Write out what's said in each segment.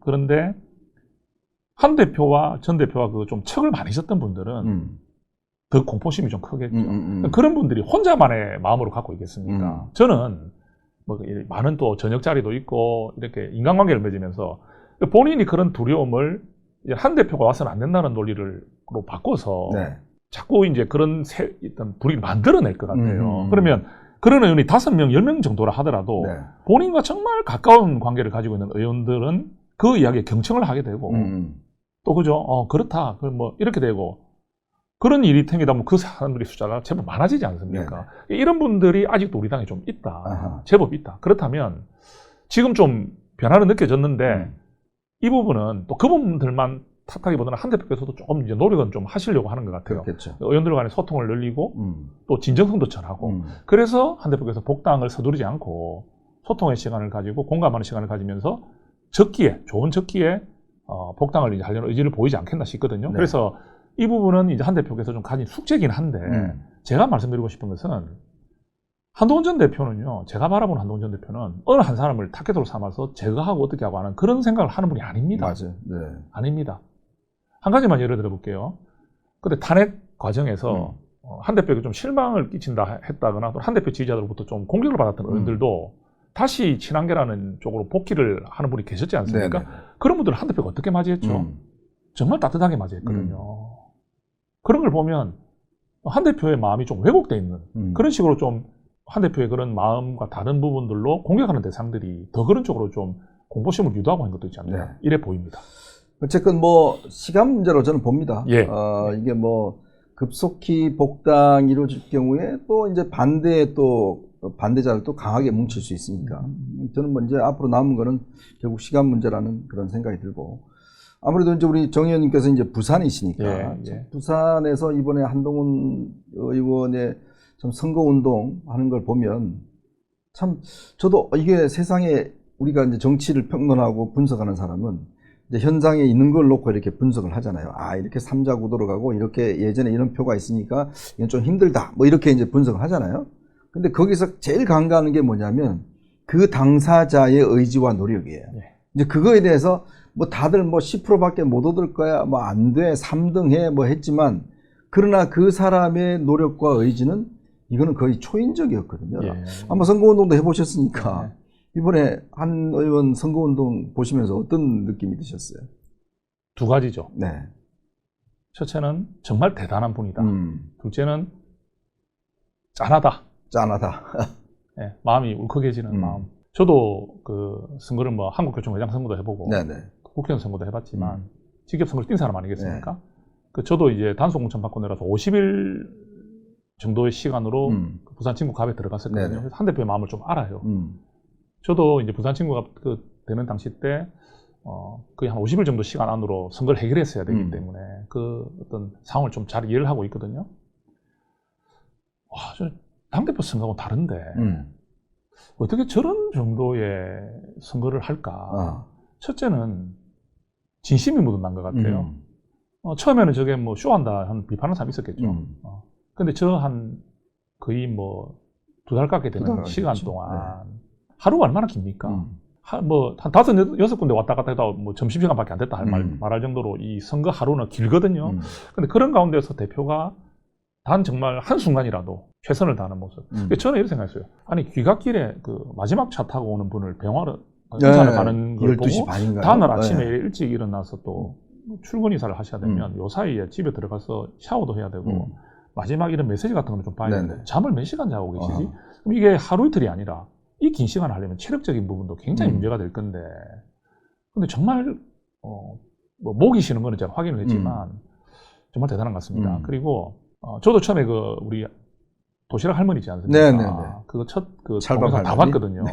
그런데 한 대표와 전 대표와 그 좀 척을 많이 졌던 분들은 더 공포심이 좀 크겠죠. 그런 분들이 혼자만의 마음으로 갖고 있겠습니까? 저는 뭐 많은 또 저녁 자리도 있고 이렇게 인간관계를 맺으면서 본인이 그런 두려움을 이제 한 대표가 와서는 안 된다는 논리로 바꿔서 네. 자꾸 이제 그런 일단 불이익을 만들어낼 것 같아요. 그러면 그런 의원이 5명, 10명 정도라 하더라도 네. 본인과 정말 가까운 관계를 가지고 있는 의원들은 그 이야기에 경청을 하게 되고 또 그죠? 그렇다. 뭐 이렇게 되고 그런 일이 생기다 보면 그 사람들의 숫자가 제법 많아지지 않습니까? 네네. 이런 분들이 아직도 우리 당에 좀 있다. 아하. 제법 있다. 그렇다면 지금 좀 변화는 느껴졌는데 이 부분은 또 그분들만 탓하기보다는 한 대표께서도 조금 이제 노력은 좀 하시려고 하는 것 같아요. 그렇겠죠. 의원들 간의 소통을 늘리고 또 진정성도 전하고 그래서 한 대표께서 복당을 서두르지 않고 소통의 시간을 가지고 공감하는 시간을 가지면서 좋은 적기에 복당을 이제 하려는 의지를 보이지 않겠나 싶거든요. 네. 그래서 이 부분은 이제 한 대표께서 좀 가진 숙제긴 한데 제가 말씀드리고 싶은 것은 한동훈 전 대표는요, 제가 바라보는 한동훈 전 대표는 어느 한 사람을 타겟으로 삼아서 제거하고 어떻게 하고 하는 그런 생각을 하는 분이 아닙니다. 맞아요. 네. 아닙니다. 한 가지만 예를 들어볼게요. 근데 탄핵 과정에서 한 대표에게 좀 실망을 끼친다 했다거나 또 한 대표 지지자들로부터 좀 공격을 받았던 의원들도 다시 친한계라는 쪽으로 복귀를 하는 분이 계셨지 않습니까? 네네. 그런 분들은 한 대표가 어떻게 맞이했죠? 정말 따뜻하게 맞이했거든요. 그런 걸 보면 한 대표의 마음이 좀 왜곡되어 있는 그런 식으로 좀 한 대표의 그런 마음과 다른 부분들로 공격하는 대상들이 더 그런 쪽으로 좀 공포심을 유도하고 있는 것도 있지 않나. 네. 이래 보입니다. 어쨌든 뭐 시간 문제로 저는 봅니다. 예. 이게 뭐 급속히 복당이 이루어질 경우에 또 이제 반대자를 또 강하게 뭉칠 수 있으니까 저는 뭐 이제 앞으로 남은 거는 결국 시간 문제라는 그런 생각이 들고 아무래도 이제 우리 정 의원님께서 이제 부산이시니까 부산에서 이번에 한동훈 의원의 좀 선거운동 하는 걸 보면 참 저도 이게 세상에 우리가 이제 정치를 평론하고 분석하는 사람은 이제 현장에 있는 걸 놓고 이렇게 분석을 하잖아요. 이렇게 삼자 구도로 가고 이렇게 예전에 이런 표가 있으니까 이건 좀 힘들다. 뭐 이렇게 이제 분석을 하잖아요. 근데 거기서 제일 강조하는 게 뭐냐면 그 당사자의 의지와 노력이에요. 이제 그거에 대해서 뭐 다들 뭐 10%밖에 못 얻을 거야. 뭐 안 돼. 3등 해. 뭐 했지만 그러나 그 사람의 노력과 의지는 이거는 거의 초인적이었거든요. 아마 선거운동도 해보셨으니까 이번에 한 의원 선거운동 보시면서 어떤 느낌이 드셨어요? 두 가지죠. 네. 첫째는 정말 대단한 분이다. 둘째는 짠하다. 네, 마음이 울컥해지는 마음. 저도 그 선거를 뭐 한국교총회장 선거도 해보고 국회의원 선거도 해봤지만 직접 선거를 뛴 사람 아니겠습니까? 그 저도 이제 단속 공천 받고 내려서 50일 정도의 시간으로 부산 친구 갑에 들어갔었거든요. 그래서 한 대표의 마음을 좀 알아요. 저도 이제 부산 친구가 되는 당시 때 거의 한 50일 정도 시간 안으로 선거를 해결했어야 되기 때문에 그 어떤 상황을 좀 잘 이해를 하고 있거든요. 저는 당대표 선거하고 다른데 어떻게 저런 정도의 선거를 할까? 첫째는 진심이 묻어난 것 같아요. 처음에는 저게 뭐 쇼한다 하는 비판하는 사람이 있었겠죠. 근데 저 거의 뭐 2달 깎게 되는 시간 동안 하루가 얼마나 깁니까? 뭐 한 5, 6군데 왔다 갔다 해도 뭐 점심시간밖에 안 됐다 말할 정도로 이 선거 하루는 길거든요. 근데 그런 가운데서 대표가 단 정말 한순간이라도 최선을 다하는 모습. 저는 이렇게 생각했어요. 아니 귀갓길에 그 마지막 차 타고 오는 분을 병원을 인사를 가는 걸 보고 다음날 아침에 일찍 일어나서 또 출근 이사를 하셔야 되면 요 사이에 집에 들어가서 샤워도 해야 되고 마지막 이런 메시지 같은 거는 좀 봐야 되는데 잠을 몇 시간 자고 계시지? 그럼 이게 하루 이틀이 아니라 이 긴 시간을 하려면 체력적인 부분도 굉장히 문제가 될 건데 근데 정말 뭐 목이 쉬는 거는 제가 확인을 했지만 정말 대단한 것 같습니다. 그리고 저도 처음에 그 우리 도시락 할머니지 않습니까? 그거 그 동영상 다 봤거든요.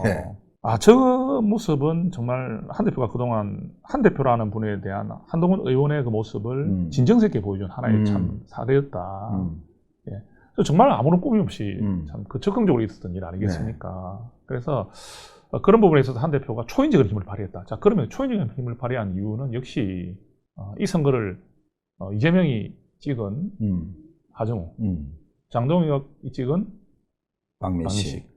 저 모습은 정말 한 대표가 그동안 한 대표라는 분에 대한 한동훈 의원의 그 모습을 진정성 있게 보여준 하나의 참 사례였다. 정말 아무런 꿈이 없이 참 그 적극적으로 있었던 일 아니겠습니까? 그래서 그런 부분에 있어서 한 대표가 초인적인 힘을 발휘했다. 자, 그러면 초인적인 힘을 발휘한 이유는 역시 이 선거를 이재명이 찍은 하정우, 장동혁이 찍은 박민식.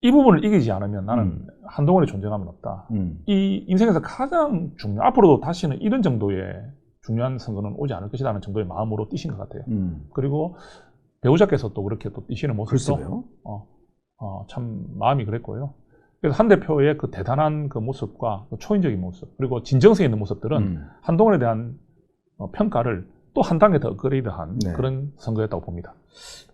이 부분을 이기지 않으면 나는 한동훈의 존재감은 없다. 이 인생에서 가장 앞으로도 다시는 이런 정도의 중요한 선거는 오지 않을 것이라는 정도의 마음으로 뛰신 것 같아요. 그리고 배우자께서 또 그렇게 또 뛰시는 모습도 참 마음이 그랬고요. 그래서 한 대표의 그 대단한 그 모습과 그 초인적인 모습, 그리고 진정성 있는 모습들은 한동훈에 대한 평가를 또 한 단계 더 업그레이드한 그런 선거였다고 봅니다.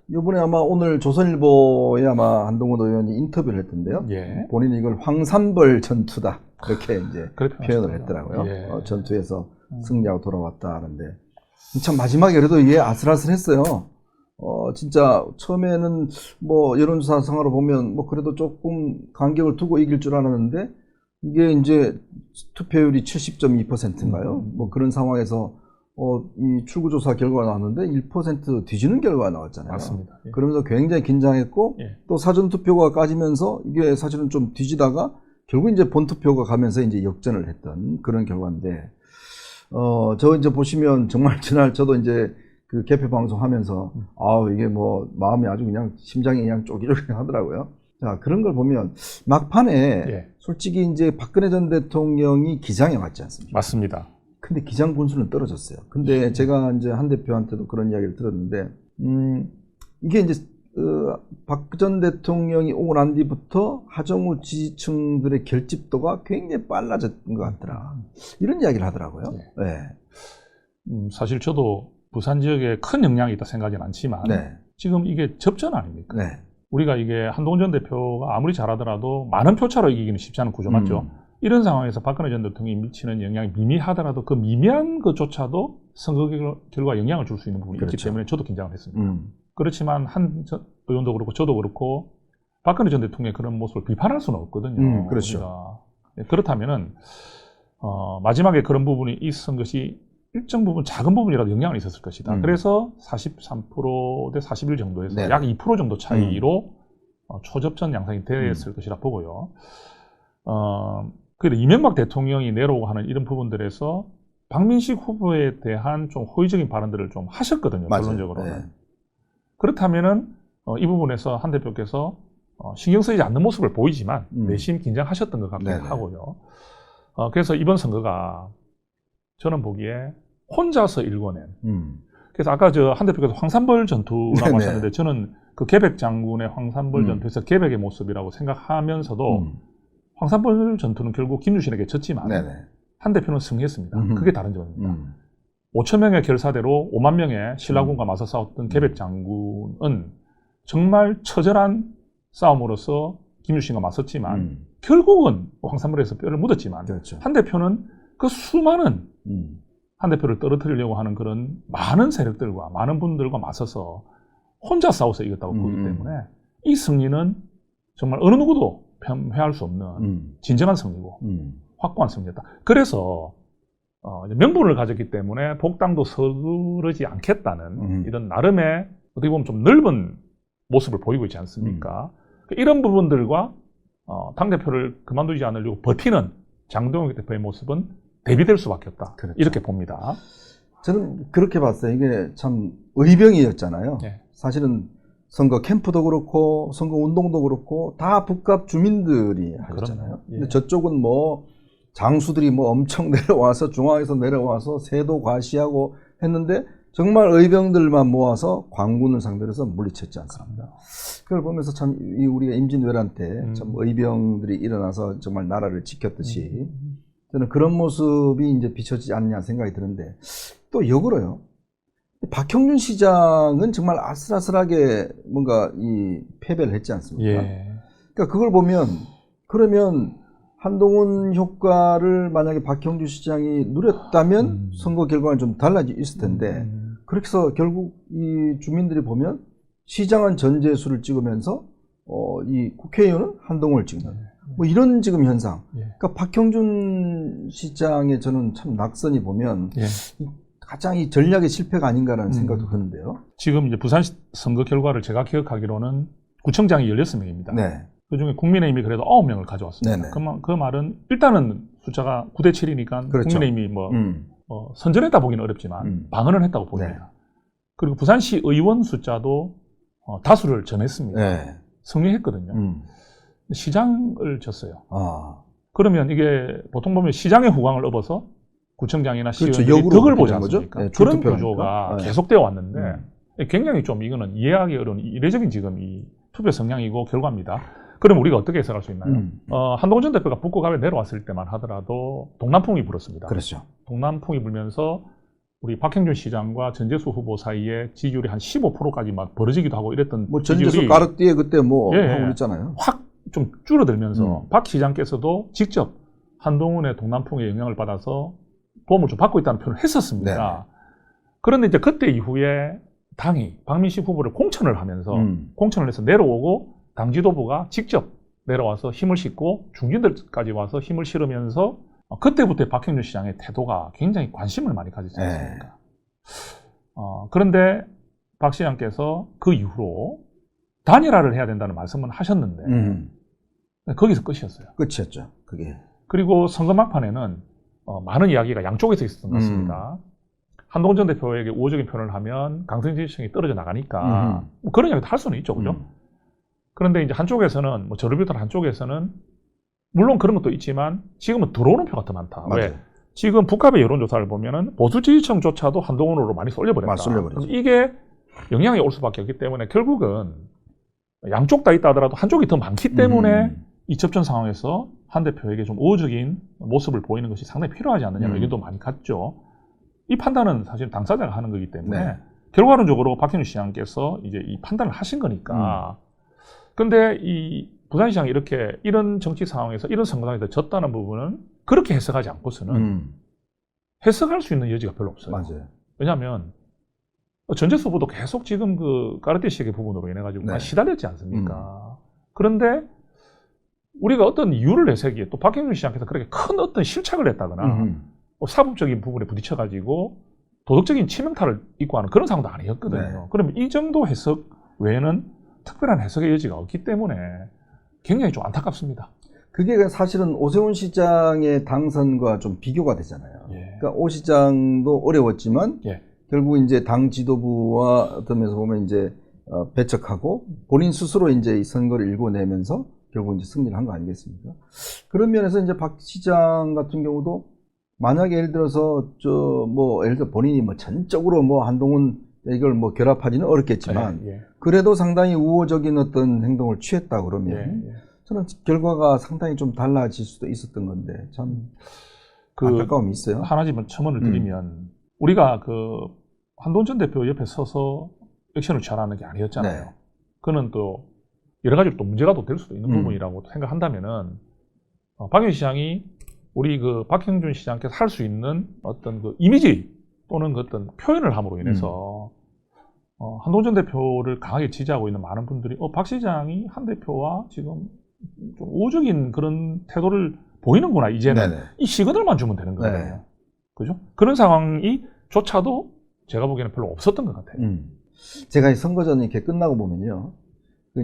이번에 아마 오늘 조선일보에 아마 한동훈 의원이 인터뷰를 했던데요. 본인이 이걸 황산벌 전투다 그렇게 이제 표현을 했더라고요. 전투에서 승리하고 돌아왔다 하는데 참 마지막에 그래도 이게 아슬아슬했어요. 진짜 처음에는 뭐 여론조사 상으로 보면 뭐 그래도 조금 간격을 두고 이길 줄 알았는데 이게 이제 투표율이 70.2%인가요? 뭐 그런 상황에서 이 출구조사 결과가 나왔는데 1% 뒤지는 결과가 나왔잖아요. 맞습니다. 그러면서 굉장히 긴장했고 또 사전투표가 까지면서 이게 사실은 좀 뒤지다가 결국 이제 본투표가 가면서 이제 역전을 했던 그런 결과인데 저 이제 보시면 정말 지난 저도 이제 그 개표 방송 하면서 이게 뭐 마음이 아주 그냥 심장이 그냥 쪼기쪼기 하더라고요. 자, 그런 걸 보면 막판에 솔직히 이제 박근혜 전 대통령이 기장에 왔지 않습니까? 맞습니다. 근데 기장 군수는 떨어졌어요. 근데 제가 이제 한 대표한테도 그런 이야기를 들었는데 이게 이제 박 전 대통령이 오고 난 뒤부터 하정우 지지층들의 결집도가 굉장히 빨라졌던 것 같더라. 이런 이야기를 하더라고요. 사실 저도 부산 지역에 큰 영향이 있다 생각하지는 않지만 지금 이게 접전 아닙니까? 우리가 이게 한동훈 전 대표가 아무리 잘하더라도 많은 표차로 이기기는 쉽지 않은 구조 맞죠? 이런 상황에서 박근혜 전 대통령이 미치는 영향이 미미하더라도 그 미미한 것조차도 선거 결과에 영향을 줄 수 있는 부분이 있기 때문에 저도 긴장을 했습니다. 그렇지만 한 의원도 그렇고 저도 그렇고 박근혜 전 대통령의 그런 모습을 비판할 수는 없거든요. 그렇죠. 그렇다면은 마지막에 그런 부분이 있었던 것이 일정 부분 작은 부분이라도 영향을 있었을 것이다. 그래서 43% 대 41 정도에서 약 2% 정도 차이로 초접전 양상이 됐을 것이라 보고요. 그래도 이명박 대통령이 내려오고 하는 이런 부분들에서 박민식 후보에 대한 좀 호의적인 발언들을 좀 하셨거든요. 결론적으로는. 그렇다면은 이 부분에서 한 대표께서 신경 쓰이지 않는 모습을 보이지만 내심 긴장하셨던 것 같기도 하고요. 그래서 이번 선거가 저는 보기에 혼자서 일궈낸. 그래서 아까 한 대표께서 황산벌 전투라고 하셨는데 저는 그 계백 장군의 황산벌 전투에서 계백의 모습이라고 생각하면서도 황산벌 전투는 결국 김유신에게 졌지만 한 대표는 승리했습니다. 그게 다른 점입니다. 5천 명의 결사대로 5만 명의 신라군과 맞서 싸웠던 계백 장군은 정말 처절한 싸움으로서 김유신과 맞섰지만 결국은 황산벌에서 뼈를 묻었지만 한 대표는 그 수많은 한 대표를 떨어뜨리려고 하는 그런 많은 세력들과 많은 분들과 맞서서 혼자 싸워서 이겼다고 보기 때문에 이 승리는 정말 어느 누구도 패할 수 없는 진정한 승리고 확고한 승리였다. 그래서 명분을 가졌기 때문에 복당도 서두르지 않겠다는 이런 나름의 어떻게 보면 좀 넓은 모습을 보이고 있지 않습니까? 이런 부분들과 당대표를 그만두지 않으려고 버티는 장동혁 대표의 모습은 대비될 수밖에 없다. 이렇게 봅니다. 저는 그렇게 봤어요. 이게 참 의병이었잖아요. 사실은 선거 캠프도 그렇고 선거 운동도 그렇고 다 북갑 주민들이 하셨잖아요. 근데 저쪽은 뭐 장수들이 뭐 엄청 내려와서 중앙에서 내려와서 세도 과시하고 했는데 정말 의병들만 모아서 광군을 상대로 해서 물리쳤지 않습니까? 그걸 보면서 참 우리가 임진왜란 때 참 의병들이 일어나서 정말 나라를 지켰듯이 저는 그런 모습이 이제 비춰지지 않냐 생각이 드는데 또 역으로요. 박형준 시장은 정말 아슬아슬하게 뭔가 이 패배를 했지 않습니까? 그러니까 그걸 보면 그러면 한동훈 효과를 만약에 박형준 시장이 누렸다면 선거 결과는 좀 달라질 텐데 그렇게 해서 결국 이 주민들이 보면 시장은 전재수를 찍으면서 이 국회의원은 한동훈을 찍는 뭐 이런 지금 현상. 그러니까 박형준 시장의 저는 참 낙선이 보면 가장 이 전략의 실패가 아닌가라는 생각도 드는데요. 지금 이제 부산 선거 결과를 제가 기억하기로는 구청장이 16명입니다. 그중에 국민의힘이 그래도 9명을 가져왔습니다. 그 말은 일단은 숫자가 9대 7이니까 국민의힘이 선전했다 보기는 어렵지만 방어는 했다고 보입니다. 그리고 부산시 의원 숫자도 다수를 점했습니다. 승리했거든요. 시장을 졌어요. 아. 그러면 이게 보통 보면 시장의 후광을 업어서 구청장이나 그렇죠. 시의원들이 역으로 덕을 보지 되는 거죠? 않습니까? 네, 그런 줄투표라니까. 구조가 네. 계속되어 왔는데 굉장히 좀 이거는 이해하기 어려운 이례적인 지금 이 투표 성향이고 결과입니다. 그럼 우리가 어떻게 해석할 수 있나요? 한동훈 전 대표가 북극갑에 내려왔을 때만 하더라도 동남풍이 불었습니다. 그렇죠. 동남풍이 불면서 우리 박형준 시장과 전재수 후보 사이에 지지율이 한 15%까지 막 벌어지기도 하고 이랬던 뭐 전재수 지지율이 까르띠에 그때 뭐 예, 하고 있잖아요. 확 좀 줄어들면서 박 시장께서도 직접 한동훈의 동남풍의 영향을 받아서 도움을 좀 받고 있다는 표현을 했었습니다. 네. 그런데 이제 그때 이후에 당이 박민식 후보를 공천을 하면서 공천을 해서 내려오고 당 지도부가 직접 내려와서 힘을 싣고 중진들까지 와서 힘을 실으면서 그때부터 박형준 시장의 태도가 굉장히 관심을 많이 가지지 않습니까? 그런데 박 시장께서 그 이후로 단일화를 해야 된다는 말씀은 하셨는데 거기서 끝이었어요. 끝이었죠. 그게. 그리고 선거 막판에는 많은 이야기가 양쪽에서 있었던 것 같습니다. 한동훈 전 대표에게 우호적인 표현을 하면 강성 지지층이 떨어져 나가니까 뭐 그런 이야기도 할 수는 있죠, 그죠? 그런데 이제 한쪽에서는 뭐 저를 비롯한 한쪽에서는 물론 그런 것도 있지만 지금은 들어오는 표가 더 많다. 맞아요. 왜? 지금 북한의 여론조사를 보면은 보수 지지층조차도 한동훈으로 많이 쏠려버렸다. 쏠려버리죠. 그럼 이게 영향이 올 수밖에 없기 때문에 결국은 양쪽 다 있다 하더라도 한쪽이 더 많기 때문에 이 접전 상황에서 한 대표에게 좀 우호적인 모습을 보이는 것이 상당히 필요하지 않느냐는 의견도 많이 갔죠. 이 판단은 사실 당사자가 하는 거기 때문에 네. 결과론적으로 박형준 시장께서 이제 이 판단을 하신 거니까. 근데 이 부산시장이 이런 정치 상황에서 이런 선거 상황에서 졌다는 부분은 그렇게 해석하지 않고서는 해석할 수 있는 여지가 별로 없어요. 맞아요. 왜냐하면 전재수 후보도 계속 지금 그 까르띠 시의 부분으로 인해 가지고 네. 시달렸지 않습니까? 그런데 우리가 어떤 이유를 내세기에 또 박형준 시장께서 그렇게 큰 어떤 실착을 했다거나 사법적인 부분에 부딪혀 가지고 도덕적인 치명타를 입고 하는 그런 상황도 아니었거든요. 네. 그러면 이 정도 해석 외에는 특별한 해석의 여지가 없기 때문에 굉장히 좀 안타깝습니다. 그게 사실은 오세훈 시장의 당선과 좀 비교가 되잖아요. 예. 그러니까 오 시장도 어려웠지만 예. 결국 이제 당 지도부와 어떤 면에서 보면 이제 배척하고 본인 스스로 이제 이 선거를 일궈내면서 결국 이제 승리를 한 거 아니겠습니까? 그런 면에서 이제 박 시장 같은 경우도 만약에 예를 들어서 예를 들어 본인이 뭐 전적으로 뭐 한동훈 이걸 뭐 결합하지는 어렵겠지만 예. 그래도 상당히 우호적인 어떤 행동을 취했다 그러면 저는 결과가 상당히 좀 달라질 수도 있었던 건데 참 안타까움이 있어요. 하나지만 첨언을 드리면 우리가 그 한동훈 전 대표 옆에 서서 액션을 취하라는 게 아니었잖아요. 네. 그는 또 여러 가지로 또 문제가 또 될 수도 있는 부분이라고 생각한다면은 박영진 시장이 우리 그 박형준 시장께서 할 수 있는 어떤 그 이미지 또는 그 어떤 표현을 함으로 인해서 한동훈 전 대표를 강하게 지지하고 있는 많은 분들이 박 시장이 한 대표와 지금 좀 우호적인 그런 태도를 보이는구나 이제는. 네네. 이 시그널만 주면 되는 거예요. 네. 그죠? 그런 상황이 조차도 제가 보기에는 별로 없었던 것 같아요. 제가 이 선거전이 이렇게 끝나고 보면요.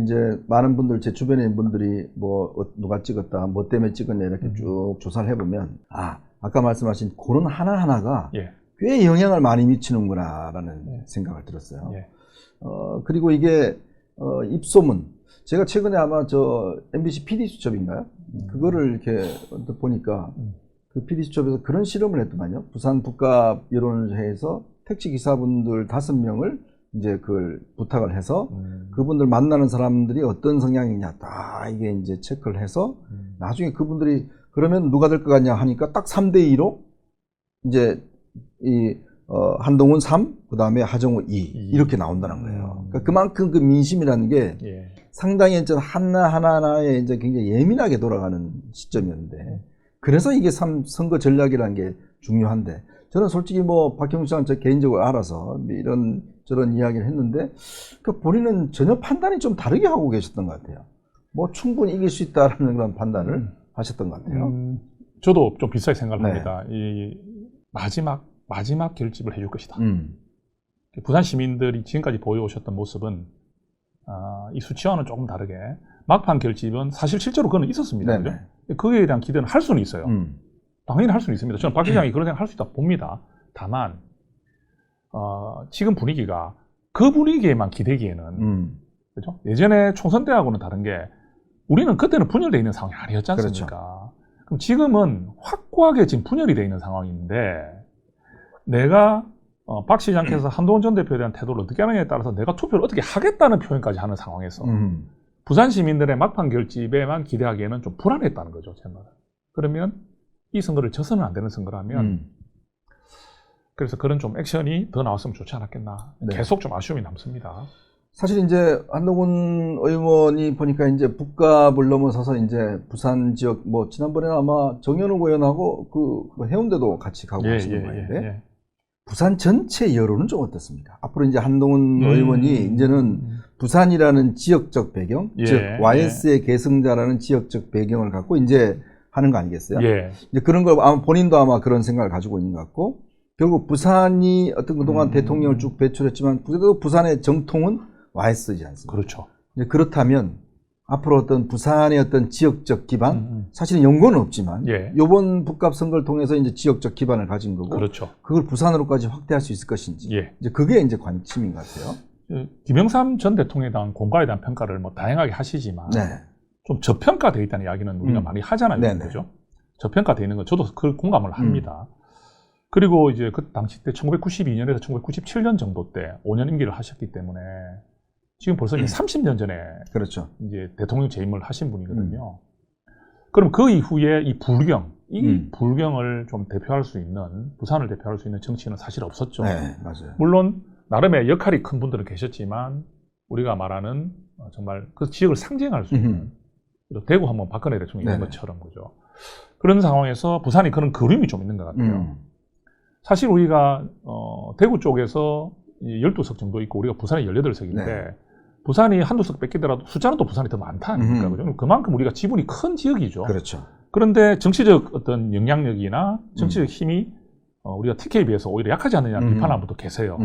이제 많은 분들, 제 주변에 있는 분들이 뭐 누가 찍었다, 뭐 때문에 찍었냐 이렇게 쭉 조사를 해보면 아까 말씀하신 그런 하나하나가 꽤 영향을 많이 미치는구나라는 생각을 들었어요. 그리고 이게 입소문, 제가 최근에 아마 저 MBC PD수첩인가요? 그거를 이렇게 보니까 그 PD수첩에서 그런 실험을 했더만요. 부산 북갑 여론회에서 택시기사분들 5명을 이제 그걸 부탁을 해서 그분들 만나는 사람들이 어떤 성향이냐 다 이게 이제 체크를 해서 나중에 그분들이 그러면 누가 될 것 같냐 하니까 딱 3대2로 이제 한동훈 3, 그 다음에 하정우 2 이렇게 나온다는 거예요. 그러니까 그만큼 그 민심이라는 게 상당히 이제 하나하나에 이제 굉장히 예민하게 돌아가는 시점이었는데 그래서 이게 선거 전략이라는 게 중요한데 저는 솔직히 뭐 박형준 씨는 저 개인적으로 알아서 저런 이야기를 했는데 그 본인은 전혀 판단이 좀 다르게 하고 계셨던 것 같아요. 뭐 충분히 이길 수 있다라는 그런 판단을 하셨던 것 같아요. 저도 좀 비슷하게 생각을 합니다. 이 마지막 결집을 해줄 것이다. 부산 시민들이 지금까지 보여오셨던 모습은 이 수치와는 조금 다르게 막판 결집은 사실 실제로 그건 있었습니다. 그죠? 그에 대한 기대는 할 수는 있어요. 당연히 할 수는 있습니다. 저는 박 시장이 그런 생각 할 수 있다 봅니다. 다만 지금 분위기가 그 분위기에만 기대기에는 그죠? 예전에 총선 때하고는 다른 게 우리는 그때는 분열되어 있는 상황이 아니었지 않습니까? 그럼 지금은 확고하게 지금 분열이 되어 있는 상황인데 내가 박 시장께서 한동훈 전 대표에 대한 태도를 어떻게 하느냐에 따라서 내가 투표를 어떻게 하겠다는 표현까지 하는 상황에서 부산 시민들의 막판 결집에만 기대하기에는 좀 불안했다는 거죠, 제 말은. 그러면 이 선거를 져서는 안 되는 선거라면 그래서 그런 좀 액션이 더 나왔으면 좋지 않았겠나. 네. 계속 좀 아쉬움이 남습니다. 사실 이제 한동훈 의원이 보니까 이제 북갑을 넘어서서 이제 부산 지역 뭐 지난번에는 아마 정현욱 의원하고 그 해운대도 같이 가고 하시는 모양인데 부산 전체 여론은 좀 어떻습니까? 앞으로 이제 한동훈 의원이 이제는 부산이라는 지역적 배경, 즉 YS의 계승자라는 지역적 배경을 갖고 이제 하는 거 아니겠어요? 이제 그런 걸 아마 본인도 아마 그런 생각을 가지고 있는 것 같고 결국 부산이 어떤 그동안 대통령을 쭉 배출했지만 그래도 부산의 정통은 YS지 않습니까? 그렇죠. 이제 그렇다면 앞으로 어떤 부산의 어떤 지역적 기반, 사실은 연고는 없지만 이번 북갑 선거를 통해서 이제 지역적 기반을 가진 거고, 그렇죠. 그걸 부산으로까지 확대할 수 있을 것인지, 이제 그게 이제 관심인 것 같아요. 김영삼 전 대통령에 대한 공과에 대한 평가를 뭐 다양하게 하시지만 좀 저평가되어 있다는 이야기는 우리가 많이 하잖아요, 그죠? 저평가되어 있는 건 저도 그 공감을 합니다. 그리고 이제 그 당시 때 1992년에서 1997년 정도 때 5년 임기를 하셨기 때문에 지금 벌써 이제 30년 전에 그렇죠. 이제 대통령 재임을 하신 분이거든요. 그럼 그 이후에 이 불경을 좀 대표할 수 있는, 부산을 대표할 수 있는 정치인은 사실 없었죠. 네, 맞아요. 물론 나름의 역할이 큰 분들은 계셨지만 우리가 말하는 정말 그 지역을 상징할 수 있는 대구 한번 박근혜 대통령 이런 것처럼 그죠. 그런 상황에서 부산이 그런 그림이 좀 있는 것 같아요. 사실 우리가 대구 쪽에서 12석 정도 있고 우리가 부산이 18석인데 부산이 한두 석 뺏기더라도 숫자는 또 부산이 더 많다 아닙니까? 그죠? 그만큼 우리가 지분이 큰 지역이죠. 그렇죠. 그런데 정치적 어떤 영향력이나 정치적 힘이 우리가 TK에 비해서 오히려 약하지 않느냐는 비판하는 분도 계세요.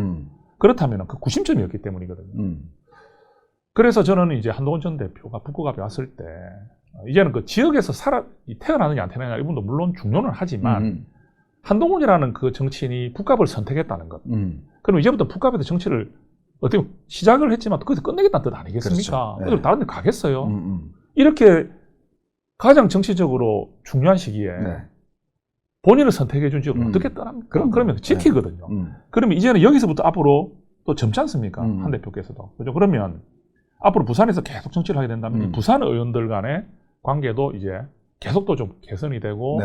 그렇다면 그 구심점이었기 때문이거든요. 그래서 저는 이제 한동훈 전 대표가 북구갑에 왔을 때 이제는 그 지역에서 태어나느냐 안 태어나느냐 이분도 물론 중요는 하지만 한동훈이라는 그 정치인이 북갑을 선택했다는 것. 그럼 이제부터 북갑에서 정치를 어떻게 시작을 했지만 거기서 끝내겠다는 뜻 아니겠습니까? 그렇죠. 다른 데 가겠어요? 이렇게 가장 정치적으로 중요한 시기에 본인을 선택해 준 지역을 어떻게 떠납니까? 그러면 지키거든요. 그러면 이제는 여기서부터 앞으로 또 젊지 않습니까? 한 대표께서도. 그죠? 그러면 앞으로 부산에서 계속 정치를 하게 된다면 부산 의원들 간의 관계도 이제 계속 또 좀 개선이 되고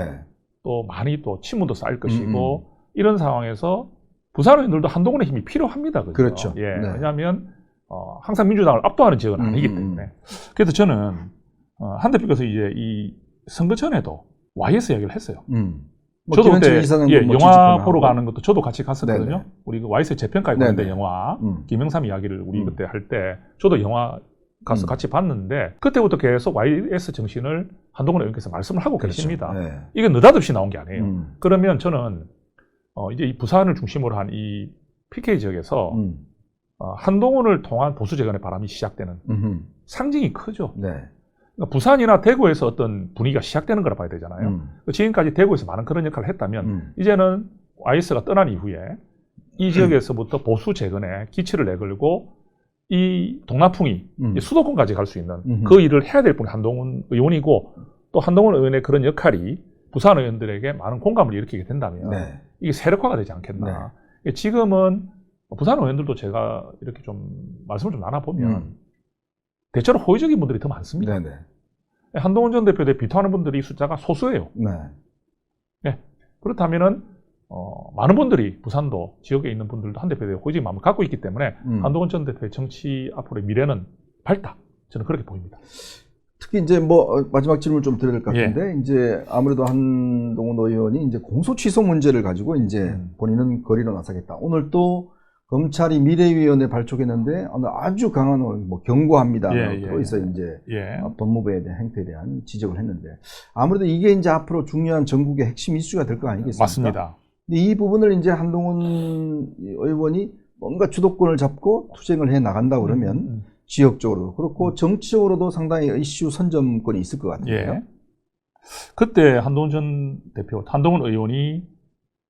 또 많이 또 친분도 쌓일 것이고 이런 상황에서 부산 의원들도 한동훈의 힘이 필요합니다. 그죠? 그렇죠. 왜냐하면 항상 민주당을 압도하는 지역은 아니기 때문에. 그래서 저는 한 대표께서 이제 이 선거 전에도 YS 이야기를 했어요. 뭐 저도 그때 뭐 영화 보러 가는 것도 저도 같이 갔었거든요. 우리 그 YS 재평가에 관련된 영화 김영삼 이야기를 우리 그때 할 때 저도 영화 가서 같이 봤는데 그때부터 계속 YS 정신을 한동훈 의원께서 말씀을 하고 계십니다. 이게 느닷없이 나온 게 아니에요. 그러면 저는 이제 이 부산을 중심으로 한 이 PK 지역에서 한동훈을 통한 보수 재건의 바람이 시작되는 상징이 크죠. 그러니까 부산이나 대구에서 어떤 분위기가 시작되는 거라 봐야 되잖아요. 지금까지 대구에서 많은 그런 역할을 했다면 이제는 YS가 떠난 이후에 이 지역에서부터 보수 재건에 기치를 내걸고 이 동남풍이 수도권까지 갈 수 있는 그 일을 해야 될 분이 한동훈 의원이고 또 한동훈 의원의 그런 역할이 부산 의원들에게 많은 공감을 일으키게 된다면 이게 세력화가 되지 않겠나. 지금은 부산 의원들도 제가 이렇게 좀 말씀을 좀 나눠보면 대체로 호의적인 분들이 더 많습니다. 한동훈 전 대표에 비토하는 분들이 숫자가 소수예요. 그렇다면은 많은 분들이 부산도 지역에 있는 분들도 한 대표에 대해 호의적인 마음을 갖고 있기 때문에 한동훈 전 대표의 정치 앞으로의 미래는 밝다. 저는 그렇게 보입니다. 특히 이제 뭐 마지막 질문을 좀 드려야 될 것 같은데 이제 아무래도 한동훈 의원이 이제 공소 취소 문제를 가지고 이제 본인은 거리로 나서겠다. 오늘 또 검찰이 미래위원회 발족했는데 아주 강한 뭐 경고합니다. 거기서 이제 법무부에 대한 행태에 대한 지적을 했는데 아무래도 이게 이제 앞으로 중요한 전국의 핵심 이슈가 될 거 아니겠습니까? 맞습니다. 이 부분을 이제 한동훈 의원이 뭔가 주도권을 잡고 투쟁을 해 나간다 그러면 지역적으로도 그렇고 정치적으로도 상당히 이슈 선점권이 있을 것 같아요. 그때 한동훈 전 대표, 한동훈 의원이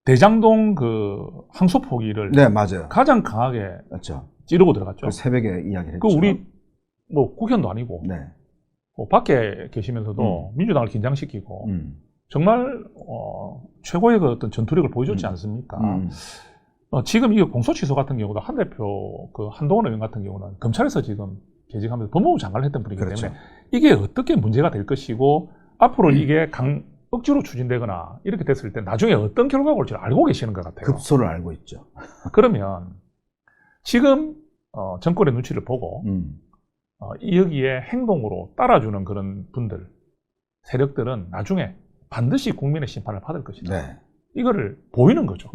대장동 그 항소 포기를 맞아요. 가장 강하게 찌르고 들어갔죠. 그 새벽에 이야기를 했죠. 그 우리 뭐 국회의원도 아니고 밖에 계시면서도 민주당을 긴장시키고 정말 최고의 그 어떤 전투력을 보여줬지 않습니까? 지금 이 공소 취소 같은 경우도 한 대표 그 한동훈 의원 같은 경우는 검찰에서 지금 계직하면서 법무부 장관을 했던 분이기 그렇죠. 때문에 이게 어떻게 문제가 될 것이고 앞으로 이게 억지로 추진되거나 이렇게 됐을 때 나중에 어떤 결과가 올지 알고 계시는 것 같아요. 급소를 알고 있죠. 그러면 지금 정권의 눈치를 보고 여기에 행동으로 따라주는 그런 분들, 세력들은 나중에 반드시 국민의 심판을 받을 것이다. 네. 이거를 보이는 거죠.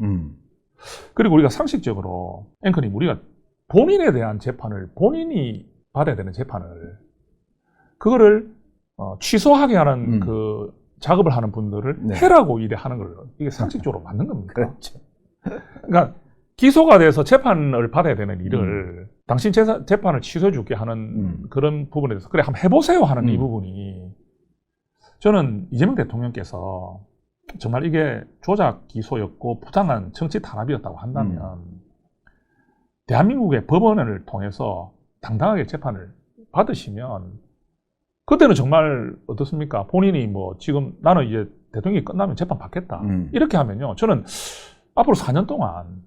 그리고 우리가 상식적으로 앵커님 우리가 본인에 대한 재판을 본인이 받아야 되는 재판을 그거를 취소하게 하는 그 작업을 하는 분들을 네. 해라고 일에 하는 걸 이게 상식적으로 맞는 겁니까? 그렇죠. 그러니까 기소가 돼서 재판을 받아야 되는 일을 당신 재판을 취소해 줄게 하는 그런 부분에 대해서 그래 한번 해보세요 하는 이 부분이 저는 이재명 대통령께서 정말 이게 조작 기소였고 부당한 정치 탄압이었다고 한다면 대한민국의 법원을 통해서 당당하게 재판을 받으시면 그때는 정말 어떻습니까? 본인이 뭐 지금 나는 이제 대통령이 끝나면 재판 받겠다 이렇게 하면요 저는 앞으로 4년 동안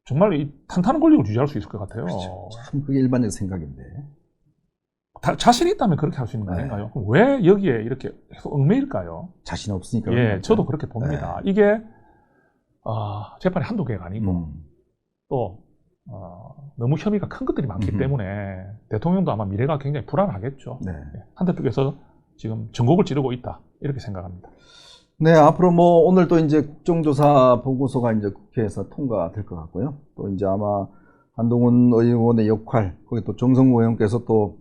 정말 이 탄탄한 권력을 유지할 수 있을 것 같아요. 그렇죠. 참 그게 일반적 생각인데. 자신이 있다면 그렇게 할 수 있는 거 아닌가요? 그럼 왜 여기에 이렇게 계속 얽매일까요? 자신 없으니까. 예, 저도 그렇게 봅니다. 네. 이게 재판이 한두 개가 아니고 또 너무 혐의가 큰 것들이 많기 때문에 대통령도 아마 미래가 굉장히 불안하겠죠. 네. 한 대표께서 지금 전곡을 찌르고 있다 이렇게 생각합니다. 네, 앞으로 뭐 오늘 또 이제 국정조사 보고서가 이제 국회에서 통과될 것 같고요. 또 이제 아마 한동훈 의원의 역할, 거기 또 정성구 의원께서 또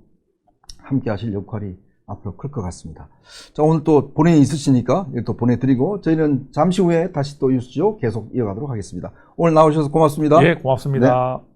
함께 하실 역할이 앞으로 클 것 같습니다. 자, 오늘 또 본회의 있으시니까 또 보내드리고 저희는 잠시 후에 다시 또 뉴스쇼 계속 이어가도록 하겠습니다. 오늘 나오셔서 고맙습니다. 예, 고맙습니다. 네.